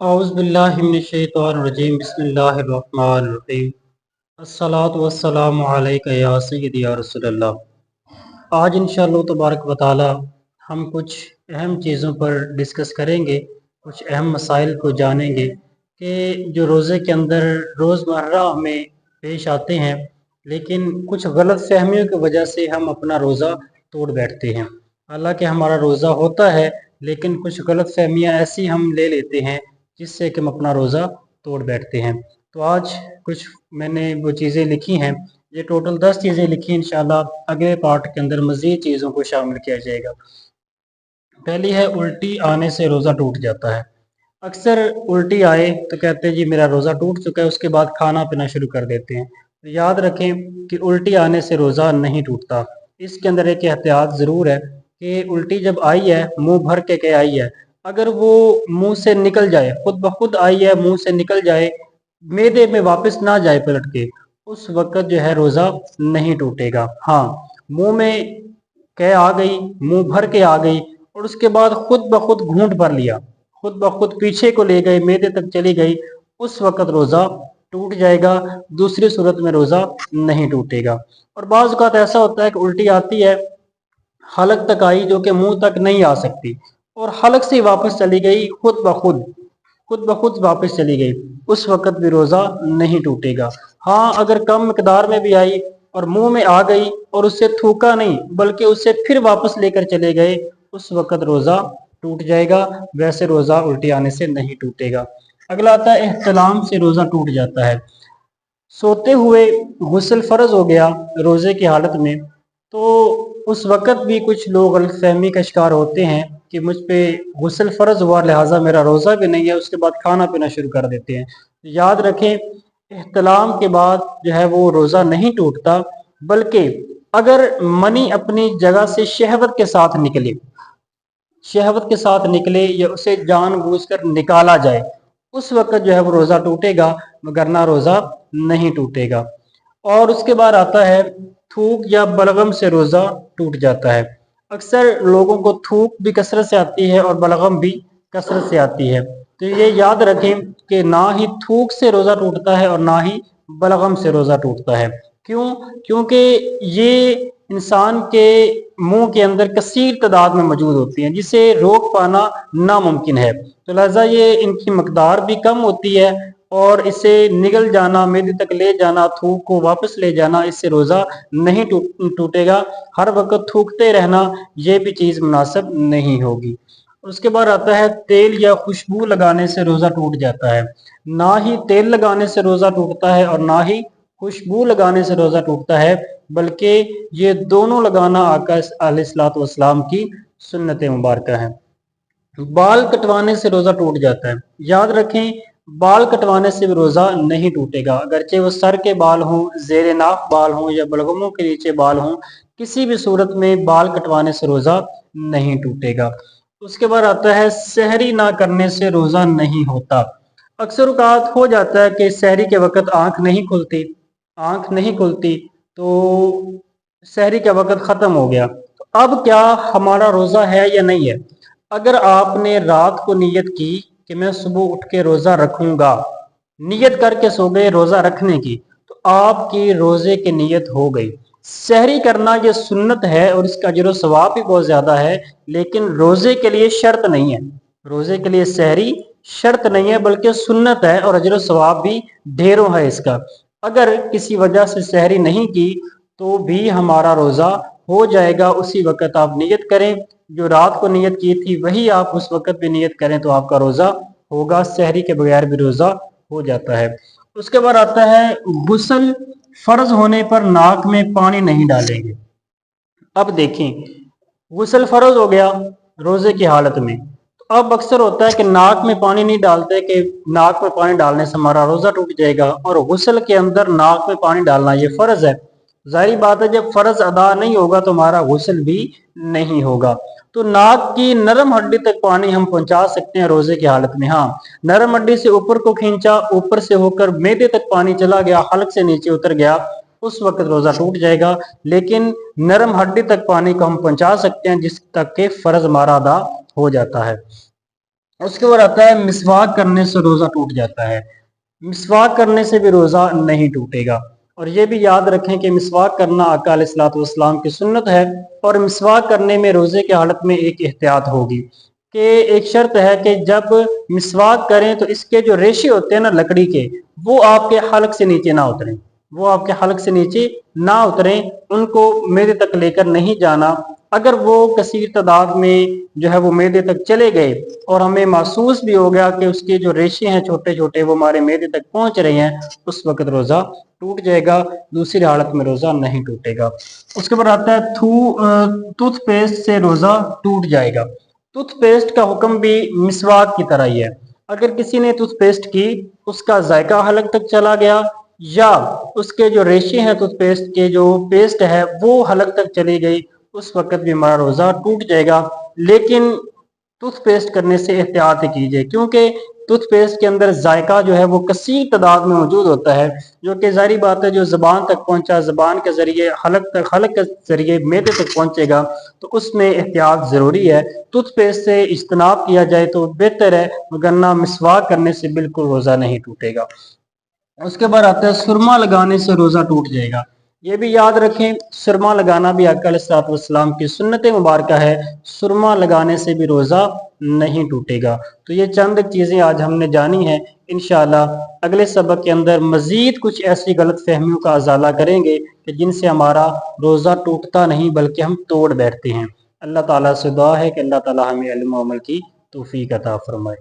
औज़ु बिल्लाहि मिनश्शैतानिर्रजीम बिस्मिल्लाहिर्रहमानिर्रहीम अस्सलातु वस्सलामु अलैका या सय्यदी या रसूलल्लाह। आज इंशाअल्लाह तबारक व तआला हम कुछ अहम चीज़ों पर डिस्कस करेंगे, कुछ अहम मसाइल को जानेंगे कि जो रोज़े के अंदर रोज़मर्रा हमें पेश आते हैं, लेकिन कुछ गलत फहमियों की वजह से हम अपना रोज़ा तोड़ बैठते हैं। हालांकि हमारा रोज़ा होता है, लेकिन कुछ गलत फहमियाँ ऐसी हम ले लेते हैं जिससे कि हम अपना रोज़ा तोड़ बैठते हैं। तो आज कुछ मैंने वो चीज़ें लिखी हैं, ये टोटल 10 चीज़ें लिखी हैं। इंशाल्लाह अगले पार्ट के अंदर मज़ीद चीज़ों को शामिल किया जाएगा। पहली है, उल्टी आने से रोज़ा टूट जाता है। अक्सर उल्टी आए तो कहते हैं जी मेरा रोज़ा टूट चुका है, उसके बाद खाना पीना शुरू कर देते हैं। तो याद रखें कि उल्टी आने से रोज़ा नहीं टूटता। इसके अंदर एक एहतियात ज़रूर है कि उल्टी जब आई है, मुंह भर के आई है, अगर वो मुंह से निकल जाए, खुद ब खुद आई है, मुंह से निकल जाए, मैदे में वापस ना जाए पलट के, उस वक्त जो है रोज़ा नहीं टूटेगा। हाँ, मुंह में कह आ गई, मुंह भर के आ गई और उसके बाद खुद ब खुद घूंट भर लिया, खुद ब खुद पीछे को ले गए, मैदे तक चली गई, उस वक्त रोज़ा टूट जाएगा। दूसरी सूरत में रोज़ा नहीं टूटेगा। और बाज़ औक़ात ऐसा होता है कि उल्टी आती है, हलक तक आई जो कि मुंह तक नहीं आ सकती, और हलक से वापस चली गई, खुद ब खुद वापस चली गई, उस वक्त भी रोज़ा नहीं टूटेगा। हाँ, अगर कम मिकदार में भी आई और मुंह में आ गई और उससे थूका नहीं बल्कि उससे फिर वापस लेकर चले गए, उस वक्त रोज़ा टूट जाएगा। वैसे रोज़ा उल्टी आने से नहीं टूटेगा। अगला आता है, एहतलाम से रोज़ा टूट जाता है। सोते हुए गुस्ल फ़र्ज हो गया रोज़े की हालत में, तो उस वक़्त भी कुछ लोग गलतफ़हमी का शिकार होते हैं कि मुझ पे गुस्ल फ़र्ज हुआ लिहाजा मेरा रोज़ा भी नहीं है, उसके बाद खाना पीना शुरू कर देते हैं। याद रखें, एहतलाम के बाद जो है वो रोज़ा नहीं टूटता, बल्कि अगर मनी अपनी जगह से शहवत के साथ निकले या उसे जानबूझकर निकाला जाए, उस वक्त जो है वो रोज़ा टूटेगा, वरना रोज़ा नहीं टूटेगा। और उसके बाद आता है, थूक या बलगम से रोज़ा टूट जाता है। अक्सर लोगों को थूक भी कसरत से आती है और बलगम भी कसरत से आती है, तो ये याद रखें कि ना ही थूक से रोज़ा टूटता है और ना ही बलगम से रोज़ा टूटता है। क्यों? क्योंकि ये इंसान के मुंह के अंदर कसीर तादाद में मौजूद होती हैं, जिसे रोक पाना नामुमकिन है। तो लिहाजा ये इनकी मकदार भी कम होती है और इसे निगल जाना, मैदे तक ले जाना, थूक को वापस ले जाना, इससे रोज़ा नहीं टूटेगा। हर वक्त थूकते रहना ये भी चीज़ मुनासिब नहीं होगी। उसके बाद आता है, तेल या खुशबू लगाने से रोज़ा टूट जाता है। ना ही तेल लगाने से रोज़ा टूटता है और ना ही खुशबू लगाने से रोज़ा टूटता है, बल्कि ये दोनों लगाना आका अलैहिस्सलातु वस्सलाम की सुन्नत मुबारक है। बाल कटवाने से रोज़ा टूट जाता है। याद रखें, बाल कटवाने से भी रोज़ा नहीं टूटेगा, अगरचे वो सर के बाल हों, ज़ेरे नाक बाल हों या बलगमों के नीचे बाल हों, किसी भी सूरत में बाल कटवाने से रोज़ा नहीं टूटेगा। उसके बाद आता है, सहरी ना करने से रोज़ा नहीं होता। अक्सर औक़ात हो जाता है कि सहरी के वक़्त आँख नहीं खुलती, तो सहरी का वक़्त ख़त्म हो गया, तो अब क्या हमारा रोज़ा है या नहीं है? अगर आपने रात को नीयत की कि मैं सुबह उठ के रोज़ा रखूँगा, नीयत करके सो गए रोज़ा रखने की, तो आपकी रोज़े की नीयत हो गई। सहरी करना ये सुन्नत है और इसका अजर व सवाब भी बहुत ज़्यादा है, लेकिन रोज़े के लिए शर्त नहीं है। रोज़े के लिए सहरी शर्त नहीं है बल्कि सुन्नत है और अजर व सवाब भी ढेरों है इसका। अगर किसी वजह से सहरी नहीं की तो भी हमारा रोज़ा हो जाएगा। उसी वक़्त आप नियत करें, जो रात को नियत की थी वही आप उस वक़्त भी नियत करें तो आपका रोज़ा होगा। सहरी के बगैर भी रोज़ा हो जाता है। उसके बाद आता है, गुस्ल फ़र्ज होने पर नाक में पानी नहीं डालेंगे। अब देखें, गुस्ल फ़र्ज हो गया रोज़े की हालत में, तो अब अक्सर होता है कि नाक में पानी नहीं डालते कि नाक में पानी डालने से हमारा रोज़ा टूट जाएगा, और गुस्ल के अंदर नाक में पानी डालना ये फ़र्ज है। ज़ाहिर बात है, जब फ़र्ज अदा नहीं होगा तो हमारा गुस्ल भी नहीं होगा। तो नाक की नरम हड्डी तक पानी हम पहुंचा सकते हैं रोज़े की हालत में। हाँ, नरम हड्डी से ऊपर को खींचा, ऊपर से होकर मैदे तक पानी चला गया, हलक से नीचे उतर गया, उस वक्त रोज़ा टूट जाएगा। लेकिन नरम हड्डी तक पानी को हम पहुंचा सकते हैं जिस तक के फ़र्ज हमारा अदा हो जाता है। उसके बाद आता है मिसवाक करने से रोज़ा टूट जाता है। मिसवाक करने से भी रोज़ा नहीं टूटेगा। और ये भी याद रखें कि मिसवाक करना आका अलैहिस्सलातु वस्सलाम की सुन्नत है। और मिसवाक करने में रोज़े की हालत में एक एहतियात होगी कि एक शर्त है कि जब मिसवाक करें तो इसके जो रेशे होते हैं ना लकड़ी के, वो आपके हलक से नीचे ना उतरें, वो आपके हलक से नीचे ना उतरें, उनको मेदे तक लेकर नहीं जाना। अगर वो कसीर तादाद में जो है वो मेदे तक चले गए और हमें महसूस भी हो गया कि उसके जो रेशे हैं छोटे छोटे वो हमारे मेदे तक पहुंच रहे हैं, उस वक्त रोज़ा टूट जाएगा, दूसरी हालत में रोज़ा नहीं टूटेगा। उसके बाद आता है टूथपेस्ट से रोज़ा टूट जाएगा। टूथपेस्ट का हुक्म भी मिसवाक की तरह ही है। अगर किसी ने टूथपेस्ट की, उसका जायका हलक तक चला गया या उसके जो रेशे हैं टूथपेस्ट के जो पेस्ट है वो हलक तक चली गई, उस वक्त भी हमारा रोज़ा टूट जाएगा। लेकिन टूथपेस्ट करने से एहतियात कीजिए, क्योंकि टूथपेस्ट के अंदर जायका जो है वो कसीर तादाद में मौजूद होता है, जो कि ज़ाहिर बात है जो ज़बान तक पहुंचा, ज़बान के ज़रिए हलक के ज़रिए मेदे तक पहुंचेगा, तो उसमें एहतियात ज़रूरी है। टूथपेस्ट से इज्तनाब किया जाए तो बेहतर है, वरना मिसवाक करने से बिल्कुल रोज़ा नहीं टूटेगा। उसके बाद आता है सुरमा लगाने से रोज़ा टूट जाएगा। ये भी याद रखें, सुरमा लगाना भी आका अलैहिस्सलातु वस्सलाम की सुन्नत मुबारका है। सुरमा लगाने से भी रोज़ा नहीं टूटेगा। तो ये चंद चीज़ें आज हमने जानी हैं। इंशाअल्लाह अगले सबक के अंदर मज़ीद कुछ ऐसी गलत फहमियों का अजाला करेंगे कि जिनसे हमारा रोज़ा टूटता नहीं बल्कि हम तोड़ बैठते हैं। अल्लाह ताला से दुआ है कि अल्लाह ताला हमें इल्म व अमल की तौफीक अता फरमाए।